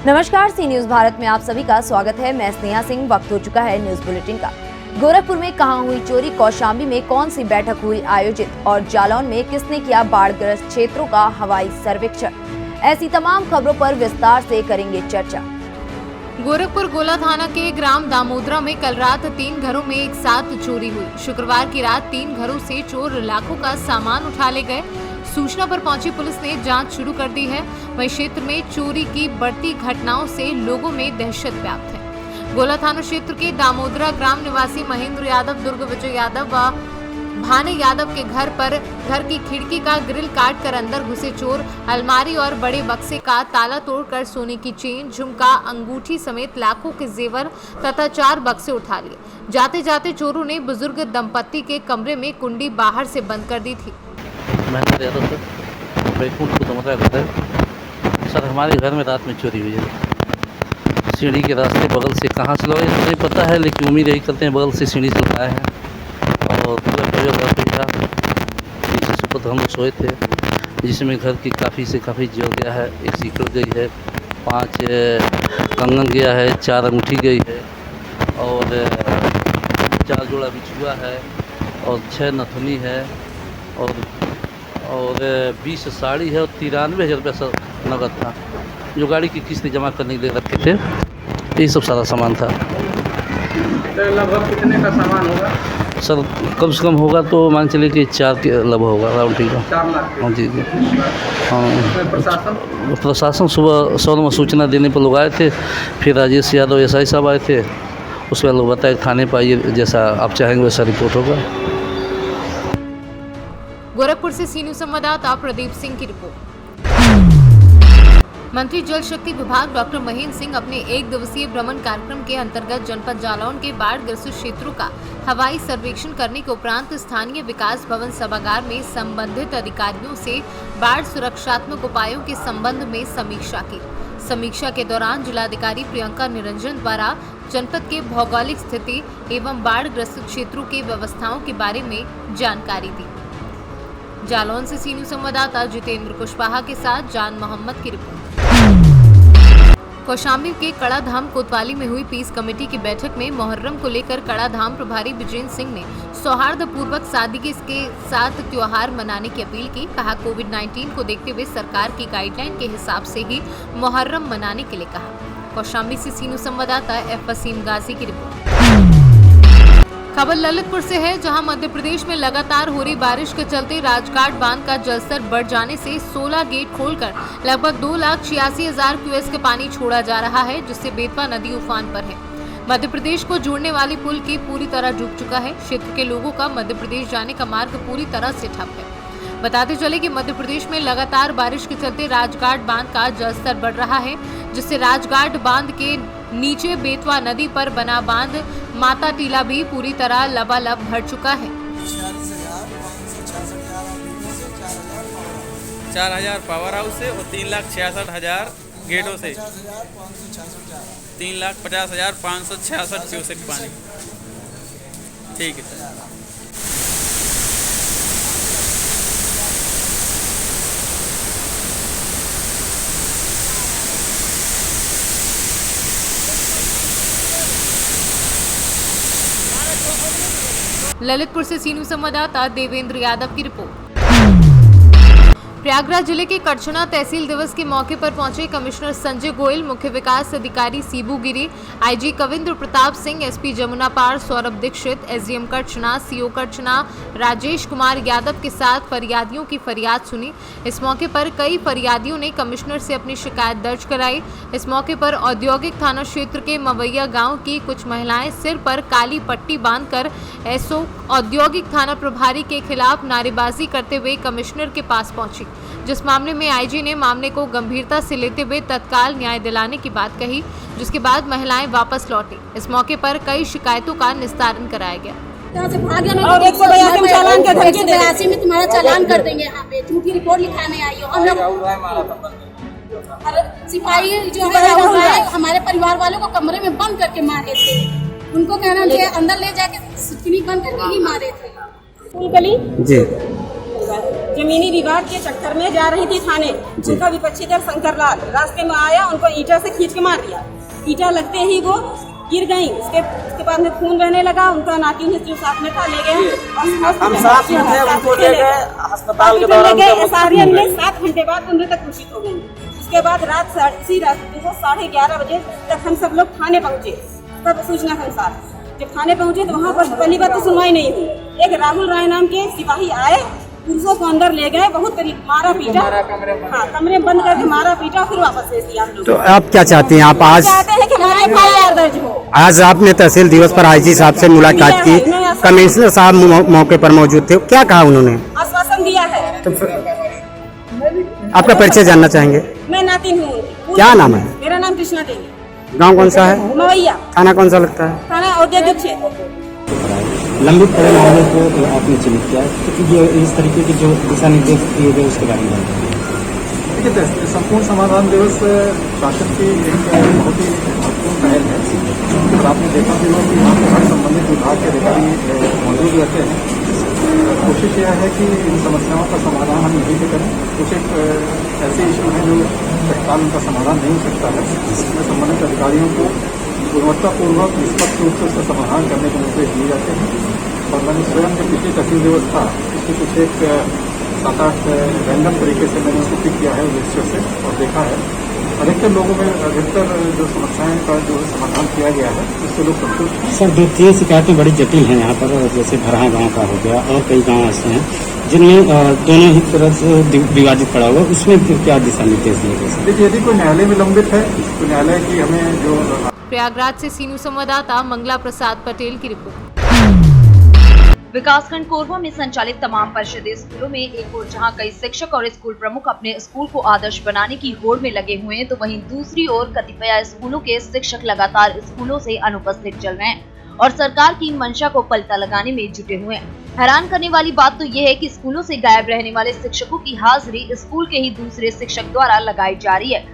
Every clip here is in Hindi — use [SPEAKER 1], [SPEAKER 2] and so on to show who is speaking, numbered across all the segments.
[SPEAKER 1] नमस्कार, सी न्यूज भारत में आप सभी का स्वागत है। मैं स्नेहा सिंह। वक्त हो चुका है न्यूज बुलेटिन का। गोरखपुर में कहां हुई चोरी, कौशाम्बी में कौन सी बैठक हुई आयोजित और जालौन में किसने किया बाढ़ग्रस्त क्षेत्रों का हवाई सर्वेक्षण, ऐसी तमाम खबरों पर विस्तार से करेंगे चर्चा।
[SPEAKER 2] गोरखपुर गोला थाना के ग्राम दामोदरा में कल रात 3 घरों में एक साथ चोरी हुई। शुक्रवार की रात 3 घरों से चोर लाखों का सामान उठा ले गए। सूचना पर पहुंची पुलिस ने जांच शुरू कर दी है। वहीं क्षेत्र में चोरी की बढ़ती घटनाओं से लोगों में दहशत व्याप्त है। गोला थाना क्षेत्र के दामोदरा ग्राम निवासी महेंद्र यादव, दुर्ग विजय यादव व भाने यादव के घर की खिड़की का ग्रिल काट कर अंदर घुसे चोर अलमारी और बड़े बक्से का ताला तोड़कर सोने की चेन, झुमका, अंगूठी समेत लाखों के जेवर तथा 4 बक्से उठा लिए। जाते जाते चोरों ने बुजुर्ग दंपत्ति के कमरे में कुंडी बाहर से बंद कर दी थी।
[SPEAKER 3] महेंद्र यादव सर, बैकुंठ दामोदरा घर है सर। हमारे घर में रात में चोरी हुई है। सीढ़ी के रास्ते बगल से कहाँ से लगाए नहीं पता है, लेकिन उम्मीद यही करते हैं बगल से सीढ़ी से लगाए हैं। और पूरा था सुबह तो हम लोग सोए थे, जिसमें घर की काफ़ी जल गया है। एक सीकड़ गई है, 5 कंगन गया है, 4 अंगूठी गई है और 4 जोड़ा बिछुआ है और 6 नथुनी है और 20 साड़ी है और 93,000 रुपया सर नगद था, जो गाड़ी की किस्त जमा करने के लिए रखे थे। यही सब सारा सामान था।
[SPEAKER 4] तो लगभग कितने का सामान होगा
[SPEAKER 3] सर? कम से कम होगा तो मान चलिए कि 4 के लगभग होगा, राउंड का
[SPEAKER 4] 4 लाख।
[SPEAKER 3] हाँ जी।
[SPEAKER 4] हाँ,
[SPEAKER 3] प्रशासन सुबह 100 में सूचना देने पर लोग आए थे। फिर राजेश यादव एसआई साहब आए थे। उसके बाद लोग बताए थाने पर आइए, जैसा आप चाहेंगे वैसा रिपोर्ट होगा।
[SPEAKER 2] गोरखपुर से सी न्यूज संवाददाता प्रदीप सिंह की रिपोर्ट। मंत्री जल शक्ति विभाग डॉक्टर महेंद्र सिंह अपने 1 दिवसीय भ्रमण कार्यक्रम के अंतर्गत जनपद जालौन के बाढ़ ग्रसित क्षेत्रों का हवाई सर्वेक्षण करने के उपरांत स्थानीय विकास भवन सभागार में संबंधित अधिकारियों से बाढ़ सुरक्षात्मक उपायों के संबंध में समीक्षा की। समीक्षा के दौरान जिलाधिकारी प्रियंका निरंजन द्वारा जनपद के भौगोलिक स्थिति एवं बाढ़ ग्रसित क्षेत्रों के व्यवस्थाओं के बारे में जानकारी दी। जालौन से सी न्यूज संवाददाता जितेंद्र कुशवाहा के साथ जान मोहम्मद की रिपोर्ट। कौशाम्बी के कड़ाधाम कोतवाली में हुई पीस कमेटी की बैठक में मुहर्रम को लेकर कड़ाधाम प्रभारी विजेंद्र सिंह ने सौहार्दपूर्वक सादगी के साथ त्योहार मनाने की अपील की। कहा, कोविड-19 को देखते हुए सरकार की गाइडलाइन के हिसाब से ही मुहर्रम मनाने के लिए कहा। कौशाम्बी से सी न्यूज संवाददाता एफ वसीम गाजी की रिपोर्ट। खबर ललितपुर से है, जहां मध्य प्रदेश में लगातार हो रही बारिश के चलते राजघाट बांध का जलस्तर बढ़ जाने से 16 गेट खोलकर लगभग 2,86,000 क्यूसेक का पानी छोड़ा जा रहा है, जिससे बेतवा नदी उफान पर है। मध्य प्रदेश को जोड़ने वाली पुल की पूरी तरह डूब चुका है। क्षेत्र के लोगों का मध्य प्रदेश जाने का मार्ग पूरी तरह से ठप है। बताते चले कि मध्य प्रदेश में लगातार बारिश के चलते राजघाट बांध का जलस्तर बढ़ रहा है, जिससे राजघाट बांध के नीचे बेतवा नदी पर बना बांध माता टीला भी पूरी तरह लबालब भर चुका है।
[SPEAKER 5] 4,000 पावर हाउस से और 3,66,000 गेटों से 3,50,566 क्यूसेक पानी। ठीक है।
[SPEAKER 2] ललितपुर से सी न्यूज संवाददाता देवेंद्र यादव की रिपोर्ट। प्रयागराज जिले के कड़छना तहसील दिवस के मौके पर पहुंचे कमिश्नर संजय गोयल, मुख्य विकास अधिकारी सीबू गिरी, आईजी कविंद्र प्रताप सिंह, एसपी जमुना पार सौरभ दीक्षित, एसडीएम कड़छना, सीओ कड़छना राजेश कुमार यादव के साथ फरियादियों की फरियाद सुनी। इस मौके पर कई फरियादियों ने कमिश्नर से अपनी शिकायत दर्ज कराई। इस मौके पर औद्योगिक थाना क्षेत्र के मवैया गाँव की कुछ महिलाएं सिर पर काली पट्टी बांधकर एसओ औद्योगिक थाना प्रभारी के खिलाफ नारेबाजी करते हुए कमिश्नर के पास पहुंची, जिस मामले में आईजी ने मामले को गंभीरता से लेते हुए तत्काल न्याय दिलाने की बात कही, जिसके बाद महिलाएं वापस लौटी। इस मौके पर कई शिकायतों का निस्तारण कराया गया।
[SPEAKER 6] और 182 में तुम्हारा चालान कर देंगे। यहाँ पे झूठी रिपोर्ट लिखाने आई हो। हम लोग सिपाही जो है हमारे परिवार वालों को कमरे में बंद करके मारे थे। उनको कहना चाहिए अंदर ले जाके सिटकिनी बंद करके ही मारे थे।
[SPEAKER 4] जी
[SPEAKER 7] जमीनी विवाद के चक्कर में जा रही थी थाने। उनका विपक्षी दल शंकरलाल रास्ते में आया, उनको ईंटा से खींच के मार दिया। ईंटा लगते ही वो गिर गई। उसके बाद में खून बहने लगा। उनका नाती उन्हें जो साथ में था ले गए, अस्पताल ले गए। एसआरएम में 7 घंटे बाद उन्हें तक घोषित हो गई। उसके बाद इसी रात 11:30 बजे तक हम सब लोग थाने पहुँचे। तब सूचना के अनुसार जब थाने पहुँचे तो वहाँ पर पहली बात तो सुनवाई नहीं हुई। एक राहुल राय नाम के सिपाही आए, पुरुषों को अंदर ले गए, बहुत करीब मारा पीटा। हाँ, कमरे में बंद करके मारा पीटा, फिर वापस भेज दिया हम लोग।
[SPEAKER 8] तो आप क्या चाहते हैं? आप आज
[SPEAKER 7] चाहते हैं कि हमारे FIR दर्ज हो।
[SPEAKER 8] आज आपने तहसील दिवस पर IG साहब से मुलाकात की, कमिश्नर साहब मौके पर मौजूद थे, क्या कहा उन्होंने?
[SPEAKER 7] आश्वासन दिया है।
[SPEAKER 8] तो आपका परिचय जानना चाहेंगे?
[SPEAKER 7] मैं नातिन हूँ।
[SPEAKER 8] क्या नाम है?
[SPEAKER 7] मेरा नाम कृष्णा देवी।
[SPEAKER 8] गाँव कौन सा है?
[SPEAKER 7] मवैया।
[SPEAKER 8] थाना कौन सा लगता है?
[SPEAKER 7] थाना औद्योगिक क्षेत्र।
[SPEAKER 8] लंबित पड़े मामलों को आपने चिन्हित किया, तो जो इस तरीके के जो दिशा निर्देश दिए गए उसके बारे में
[SPEAKER 9] देखिए, संपूर्ण समाधान दिवस शासन की एक बहुत ही महत्वपूर्ण पहल है। और आपने देखा भी होगा कि यहाँ पर हर संबंधित विभाग के अधिकारी मौजूद रहते हैं। कोशिश यह है कि इन समस्याओं का समाधान हम यहीं से करें। कुछ एक ऐसे इशू हैं जो तत्काल उनका समाधान नहीं हो सकता है, जिसमें संबंधित अधिकारियों को गुणवत्तापूर्वक निष्पक्ष रूप से उसका समाधान करने के निर्देश दिए जाते हैं। और मैंने स्वयं जो पिछली तहसील दिवस था उसमें कुछ एक 7-8 रैंडम तरीके से मैंने उसको पिक किया है रजिस्टर से और देखा है। अधिकतर लोगों में अधिकतर जो समस्याएं का जो समाधान किया गया है उससे लोग संतुष्ट हैं।
[SPEAKER 8] सर, 2-3 शिकायतें बड़ी जटिल हैं यहाँ पर, जैसे भरहा गाँव का हो गया और कई गाँव ऐसे हैं जिनमें दोनों ही तरफ से विवादित पड़ा हुआ, उसमें फिर क्या दिशा निर्देश दिए गए?
[SPEAKER 9] देखिए, यदि कोई न्यायालय में लंबित है तो न्यायालय की हमें जो
[SPEAKER 2] प्रयागराज से सीनू संवाददाता मंगला प्रसाद पटेल की रिपोर्ट।
[SPEAKER 1] विकासखंड कोरबा में संचालित तमाम परिषदीय स्कूलों में एक ओर जहां कई शिक्षक और स्कूल प्रमुख अपने स्कूल को आदर्श बनाने की होड़ में लगे हुए हैं, तो वहीं दूसरी ओर कतिपय स्कूलों के शिक्षक लगातार स्कूलों से अनुपस्थित चल रहे हैं और सरकार की मंशा को पलटा लगाने में जुटे हुए हैं। हैरान करने वाली बात तो यह है कि स्कूलों से गायब रहने वाले शिक्षकों की हाजिरी स्कूल के ही दूसरे शिक्षक द्वारा लगाई जा रही है।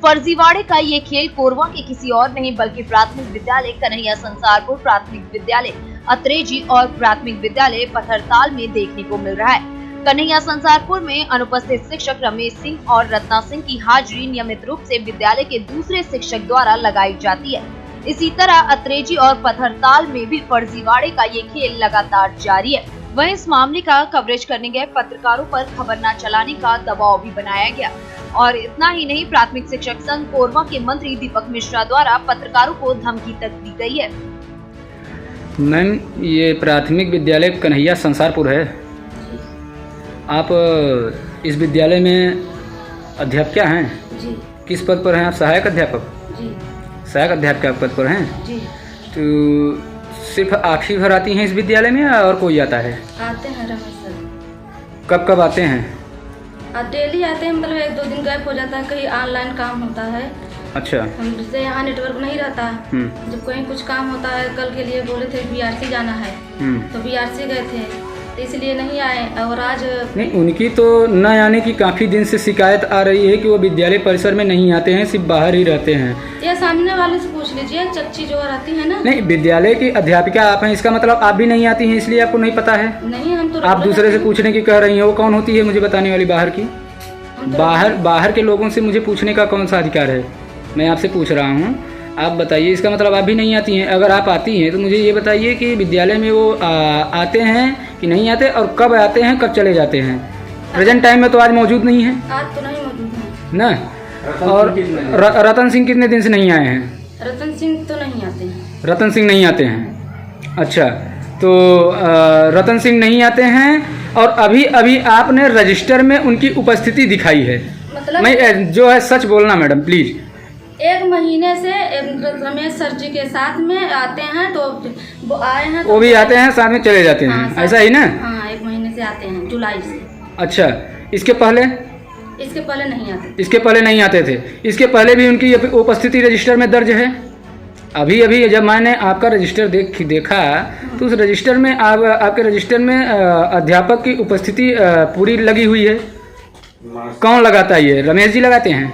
[SPEAKER 1] फर्जीवाड़े का ये खेल कोरबा के किसी और नहीं बल्कि प्राथमिक विद्यालय कन्हैया संसारपुर, प्राथमिक विद्यालय अत्रेजी और प्राथमिक विद्यालय पथरताल में देखने को मिल रहा है। कन्हैया संसारपुर में अनुपस्थित शिक्षक रमेश सिंह और रत्ना सिंह की हाजिरी नियमित रूप से विद्यालय के दूसरे शिक्षक द्वारा लगाई जाती है। इसी तरह अत्रेजी और पथरताल में भी फर्जीवाड़े का ये खेल लगातार जारी है। वहीं इस मामले का कवरेज करने गए पत्रकारों पर खबर न चलाने का दबाव भी बनाया गया और इतना ही नहीं, प्राथमिक शिक्षक संघ कोरबा के मंत्री दीपक मिश्रा द्वारा पत्रकारों को धमकी तक दी गई है।
[SPEAKER 10] मैम, ये प्राथमिक विद्यालय कन्हैया संसारपुर है। आप इस विद्यालय में अध्यापिका हैं?
[SPEAKER 6] जी।
[SPEAKER 10] किस पद पर हैं आप? सहायक अध्यापक?
[SPEAKER 6] जी।
[SPEAKER 10] सहायक अध्यापिका पद पर हैं?
[SPEAKER 6] जी।
[SPEAKER 10] तो सिर्फ आप ही भर आती हैं इस विद्यालय में या और कोई आता है?
[SPEAKER 6] आते हैं रमेश सर।
[SPEAKER 10] कब कब आते हैं?
[SPEAKER 6] डेली आते हैं, मतलब 1-2 दिन गैप हो जाता है, कहीं ऑनलाइन काम होता है।
[SPEAKER 10] अच्छा।
[SPEAKER 6] जैसे यहाँ नेटवर्क नहीं रहता, जब कहीं कुछ काम होता है, कल के लिए बोले थे BRC जाना है, तो BRC गए थे, तो इसलिए नहीं आए। और आज
[SPEAKER 10] नहीं, उनकी तो न आने की काफ़ी दिन से शिकायत आ रही है कि वो विद्यालय परिसर में नहीं आते हैं, सिर्फ बाहर ही रहते हैं।
[SPEAKER 6] ये सामने वाले से पूछ लीजिए, चच्ची जो रहती है ना।
[SPEAKER 10] नहीं, विद्यालय की अध्यापिका आप हैं, इसका मतलब आप भी नहीं आती हैं, इसलिए आपको नहीं पता है?
[SPEAKER 6] नहीं, हम तो
[SPEAKER 10] आप दूसरे से पूछने की कह रही हैं, वो कौन होती है मुझे बताने वाली बाहर की? बाहर के लोगों से मुझे पूछने का कौन सा अधिकार है? मैं आपसे पूछ रहा हूँ, आप बताइए। इसका मतलब आप भी नहीं आती हैं। अगर आप आती हैं तो मुझे ये बताइए कि विद्यालय में वो आते हैं कि नहीं आते, और कब आते हैं, कब चले जाते हैं? प्रेजेंट टाइम में तो आज मौजूद नहीं है।
[SPEAKER 6] आज तो नहीं मौजूद है
[SPEAKER 10] ना। और रतन सिंह कितने दिन से नहीं आए हैं?
[SPEAKER 6] रतन सिंह तो नहीं आते हैं।
[SPEAKER 10] रतन सिंह नहीं आते हैं। अच्छा, तो रतन सिंह नहीं आते हैं और अभी अभी आपने रजिस्टर में उनकी उपस्थिति दिखाई है।
[SPEAKER 6] मतलब
[SPEAKER 10] मैं जो है सच बोलना मैडम प्लीज।
[SPEAKER 6] 1 महीने से रमेश सर जी के साथ में आते हैं, तो वो आए हैं तो
[SPEAKER 10] वो भी आते हैं, साथ में चले जाते हैं।
[SPEAKER 6] हाँ,
[SPEAKER 10] ऐसा ही ना?
[SPEAKER 6] हाँ, 1 महीने से आते हैं, जुलाई से।
[SPEAKER 10] अच्छा, इसके पहले
[SPEAKER 6] नहीं आते।
[SPEAKER 10] इसके पहले नहीं आते थे। इसके पहले भी उनकी उपस्थिति रजिस्टर में दर्ज है। अभी अभी जब मैंने आपका रजिस्टर देखा तो उस रजिस्टर में आपके रजिस्टर में अध्यापक की उपस्थिति पूरी लगी हुई है। कौन लगाता है ये? रमेश जी लगाते हैं।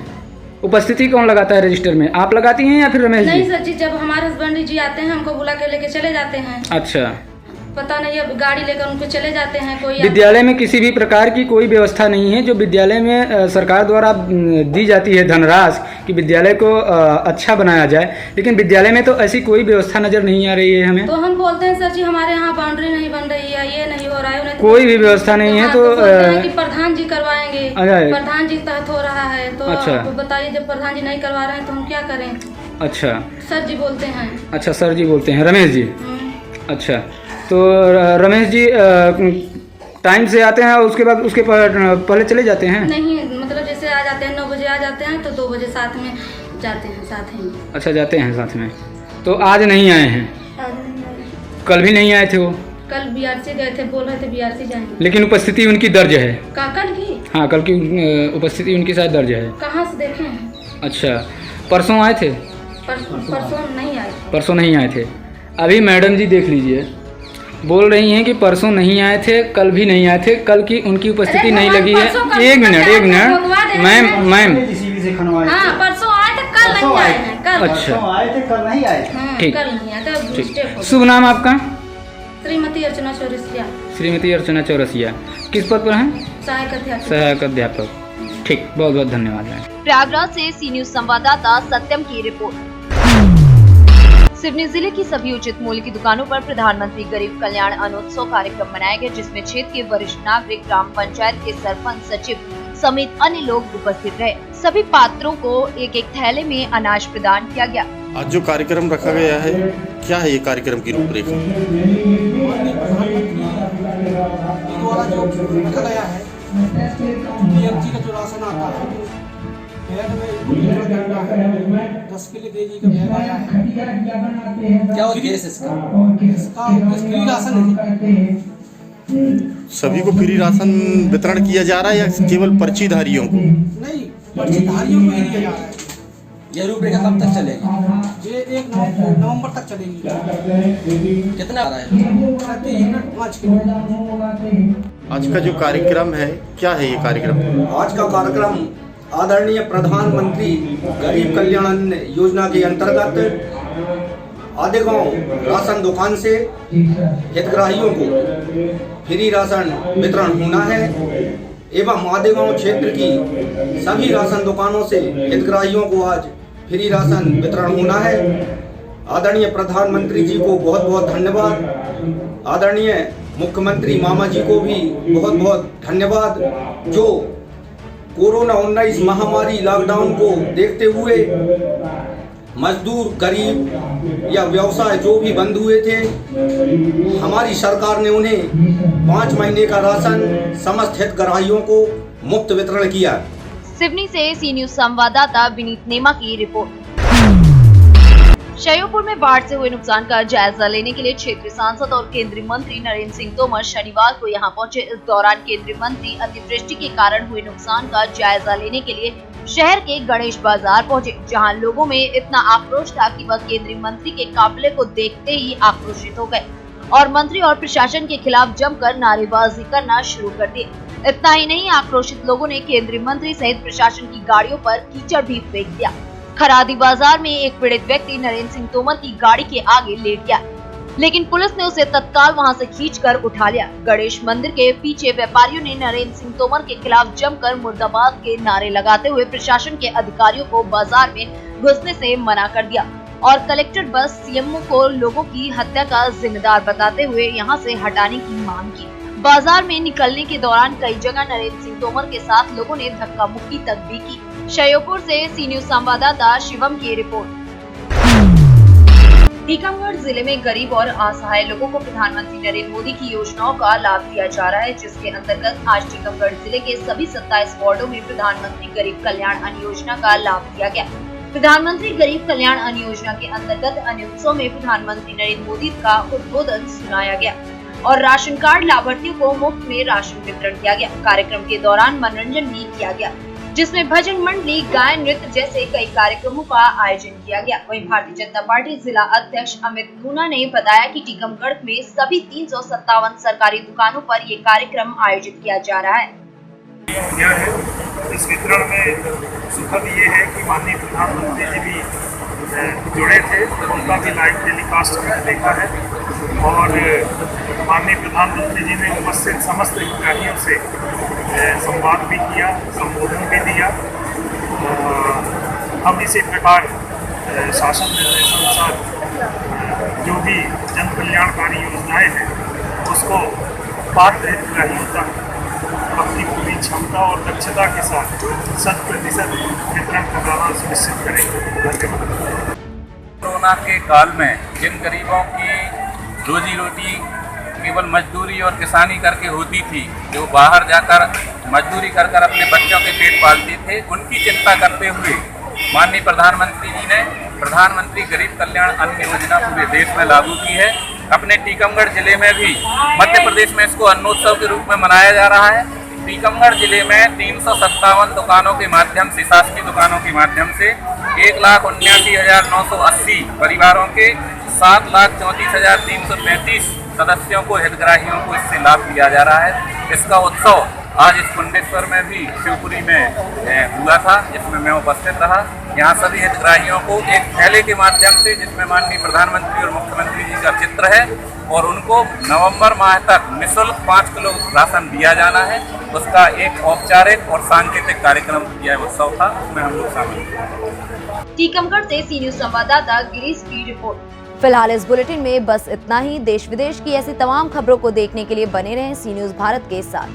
[SPEAKER 10] उपस्थिति कौन लगाता है रजिस्टर में? आप लगाती हैं या फिर रमेश जी?
[SPEAKER 6] नहीं सर जी, जब हमारे हस्बैंड जी आते हैं, हमको बुला के लेके चले जाते हैं।
[SPEAKER 10] अच्छा,
[SPEAKER 6] पता नहीं, अब गाड़ी लेकर उन पे चले जाते हैं। कोई
[SPEAKER 10] विद्यालय में किसी भी प्रकार की कोई व्यवस्था नहीं है जो विद्यालय में सरकार द्वारा दी जाती है धनराशि कि विद्यालय को अच्छा बनाया जाए, लेकिन विद्यालय में तो ऐसी कोई व्यवस्था नजर नहीं आ रही है हमें।
[SPEAKER 6] तो हम बोलते हैं सर जी हमारे यहाँ बाउंड्री नहीं बन रही है, ये नहीं हो रहा है,
[SPEAKER 10] कोई भी व्यवस्था नहीं है। तो
[SPEAKER 6] कि प्रधान जी करवाएंगे, प्रधान जी तहत हो रहा है, तो
[SPEAKER 10] अच्छा
[SPEAKER 6] बताइए जब प्रधान जी नहीं करवा रहे हैं तो हम क्या करें।
[SPEAKER 10] अच्छा
[SPEAKER 6] सर जी बोलते हैं।
[SPEAKER 10] अच्छा सर जी बोलते हैं, रमेश जी। अच्छा, तो रमेश जी टाइम से आते हैं और उसके पहले चले जाते हैं?
[SPEAKER 6] नहीं, मतलब जैसे आ जाते हैं 9 बजे आ जाते हैं तो 2 बजे साथ में जाते हैं साथ ही।
[SPEAKER 10] अच्छा, जाते हैं साथ में। तो आज नहीं आए हैं? कल भी नहीं आए थे वो?
[SPEAKER 6] कल बीआरसी गए थे, बोल रहे थे बीआरसी जाएंगे।
[SPEAKER 10] लेकिन उपस्थिति उनकी दर्ज है?
[SPEAKER 6] कल की?
[SPEAKER 10] हाँ, कल की उपस्थिति उनकी शायद दर्ज है।
[SPEAKER 6] कहाँ से देखें?
[SPEAKER 10] अच्छा, परसों आए थे?
[SPEAKER 6] परसों नहीं आए।
[SPEAKER 10] परसों नहीं आए थे। अभी मैडम जी देख लीजिए, बोल रही हैं कि परसों नहीं आए थे, कल भी नहीं आए थे, कल की उनकी उपस्थिति नहीं लगी है। एक मिनट मैम
[SPEAKER 6] हाँ, परसों आए थे, कल नहीं आए हैं। कल
[SPEAKER 10] अच्छा
[SPEAKER 9] आए थे, कल नहीं आए।
[SPEAKER 10] ठीक,
[SPEAKER 6] कल नहीं आए थे।
[SPEAKER 10] शुभ नाम आपका?
[SPEAKER 6] श्रीमती अर्चना चौरसिया।
[SPEAKER 10] श्रीमती अर्चना चौरसिया किस पद पर हैं?
[SPEAKER 6] सहायक
[SPEAKER 10] अध्यापक। ठीक, बहुत बहुत धन्यवाद।
[SPEAKER 1] प्रयागराज से सी न्यूज संवाददाता सत्यम की रिपोर्ट। सिवनी जिले की सभी उचित मूल्य की दुकानों पर प्रधानमंत्री गरीब कल्याण अनोत्सव कार्यक्रम मनाया गया, जिसमें क्षेत्र के वरिष्ठ नागरिक, ग्राम पंचायत के सरपंच, सचिव समेत अन्य लोग उपस्थित रहे। सभी पात्रों को एक एक थैले में अनाज प्रदान किया गया।
[SPEAKER 11] आज जो कार्यक्रम रखा गया है, क्या है ये कार्यक्रम की रूपरेखा?
[SPEAKER 12] द्वारा जो रखा गया है पीएमजी का जो राशन आता है, बैग में 10 किलो केजी का बैग आया है। क्या उद्देश्य इसका फ्री राशन है।
[SPEAKER 11] सभी को फ्री राशन वितरण किया जा रहा है या केवल पर्चीधारियों को?
[SPEAKER 12] नहीं, पर्चीधारियों को ही दिया जा रहा है।
[SPEAKER 13] यह रूपरेखा कब तक चलेगी?
[SPEAKER 12] ये 1 नवंबर तक चलेगी।
[SPEAKER 13] कितना आ रहा है?
[SPEAKER 12] प्रति यूनिट 5 किलो।
[SPEAKER 11] आज का जो कार्यक्रम है, क्या है ये कार्यक्रम?
[SPEAKER 14] आज का कार्यक्रम आदरणीय प्रधानमंत्री गरीब कल्याण योजना के अंतर्गत आदेगांव राशन दुकान से हितग्राहियों को फ्री राशन वितरण होना है एवं आदेगांव क्षेत्र की सभी राशन दुकानों से हितग्राहियों को आज फ्री राशन वितरण होना है। आदरणीय प्रधानमंत्री जी को बहुत बहुत धन्यवाद। आदरणीय मुख्यमंत्री मामा जी को भी बहुत बहुत धन्यवाद, जो कोरोना 19 महामारी लॉकडाउन को देखते हुए मजदूर, गरीब या व्यवसाय जो भी बंद हुए थे, हमारी सरकार ने उन्हें 5 महीने का राशन समस्त हितग्राहियों को मुफ्त वितरण किया।
[SPEAKER 1] सिवनी से सी न्यूज संवाददाता विनीत नेमा की रिपोर्ट। श्योपुर में बाढ़ से हुए नुकसान का जायजा लेने के लिए क्षेत्रीय सांसद और केंद्रीय मंत्री नरेंद्र सिंह तोमर शनिवार को यहां पहुंचे। इस दौरान केंद्रीय मंत्री अतिवृष्टि के कारण हुए नुकसान का जायजा लेने के लिए शहर के गणेश बाजार पहुंचे, जहां लोगों में इतना आक्रोश था कि वह केंद्रीय मंत्री के काफिले को देखते ही आक्रोशित हो गए और मंत्री और प्रशासन के खिलाफ जमकर नारेबाजी करना शुरू कर दी। इतना ही नहीं, आक्रोशित लोगों ने केंद्रीय मंत्री सहित प्रशासन की गाड़ियों पर कीचड़ भी फेंक दिया। खरादी बाजार में एक पीड़ित व्यक्ति नरेंद्र सिंह तोमर की गाड़ी के आगे लेट गया, लेकिन पुलिस ने उसे तत्काल वहां से खींचकर उठा लिया। गणेश मंदिर के पीछे व्यापारियों ने नरेंद्र सिंह तोमर के खिलाफ जमकर मुर्दाबाद के नारे लगाते हुए प्रशासन के अधिकारियों को बाजार में घुसने से मना कर दिया और कलेक्टर बस सीएमओ को लोगों की हत्या का जिम्मेदार बताते हुए यहां से हटाने की मांग की। बाजार में निकलने के दौरान कई जगह नरेंद्र सिंह तोमर के साथ लोगों ने धक्का मुक्की तक भी की। श्योपुर से सी न्यूज संवाददाता शिवम की रिपोर्ट। टीकमगढ़ जिले में गरीब और असहाय लोगों को प्रधानमंत्री नरेंद्र मोदी की योजनाओं का लाभ दिया जा रहा है, जिसके अंतर्गत आज टीकमगढ़ जिले के सभी 27 वार्डों में प्रधानमंत्री गरीब कल्याण अन्न योजना का लाभ दिया गया। प्रधानमंत्री गरीब कल्याण अन्न योजना के अंतर्गत अन्न उत्सव में प्रधानमंत्री नरेंद्र मोदी का उद्बोधन सुनाया गया और राशन कार्ड लाभार्थियों को मुफ्त में राशन वितरण किया गया। कार्यक्रम के दौरान मनोरंजन भी किया गया, जिसमें भजन मंडली, गायन, नृत्य जैसे कई कार्यक्रमों का आयोजन किया गया। वहीं भारतीय जनता पार्टी जिला अध्यक्ष अमित लूना ने बताया कि टीकमगढ़ में सभी 357 सरकारी दुकानों पर ये कार्यक्रम आयोजित किया जा रहा है।
[SPEAKER 15] इस वितरण में सुखद ये है कि माननीय प्रधानमंत्री जी भी जुड़े थे, उनका भी लाइव टेलीकास्ट देखा है और माननीय प्रधानमंत्री जी ने उपस्थित समस्त हितग्राहियों से संवाद भी किया, संबोधन भी दिया। हम इसी प्रकार शासन निर्देशानुसार जो भी जन कल्याणकारी योजनाएं हैं उसको पात्र हितग्राहियों तक अपनी पूरी क्षमता और दक्षता के साथ 100% वितरण कराना सुनिश्चित करेंगे। धन्यवाद।
[SPEAKER 5] कोरोना के काल में जिन गरीबों की रोजी रोटी केवल मजदूरी और किसानी करके होती थी, जो बाहर जाकर मजदूरी कर कर अपने बच्चों के पेट पालते थे, उनकी चिंता करते हुए माननीय प्रधानमंत्री जी ने प्रधानमंत्री गरीब कल्याण अन्न योजना पूरे देश में लागू की है। अपने टीकमगढ़ जिले में भी मध्य प्रदेश में इसको अन्नोत्सव के रूप में मनाया जा रहा है। टीकमगढ़ जिले में 357 दुकानों के माध्यम से, शासकीय दुकानों के माध्यम से 1,79,980 परिवारों के 7,34,335 सदस्यों को, हितग्राहियों को इससे लाभ दिया जा रहा है। इसका उत्सव आज इस कुंडेश्वर में भी शिवपुरी में हुआ था, जिसमें मैं उपस्थित रहा। यहाँ सभी हितग्राहियों को एक थैले के माध्यम से, जिसमें माननीय प्रधानमंत्री और मुख्यमंत्री जी का चित्र है, और उनको नवंबर माह तक निःशुल्क 5 किलो राशन दिया जाना है। उसका एक औपचारिक और सांकेतिक कार्यक्रम यह उत्सव था, उसमें हम लोग शामिल हुए।
[SPEAKER 1] टीकमगढ़ से सी न्यूज संवाददाता गिरीश की रिपोर्ट। फिलहाल इस बुलेटिन में बस इतना ही। देश विदेश की ऐसी तमाम खबरों को देखने के लिए बने रहें सी न्यूज भारत के साथ।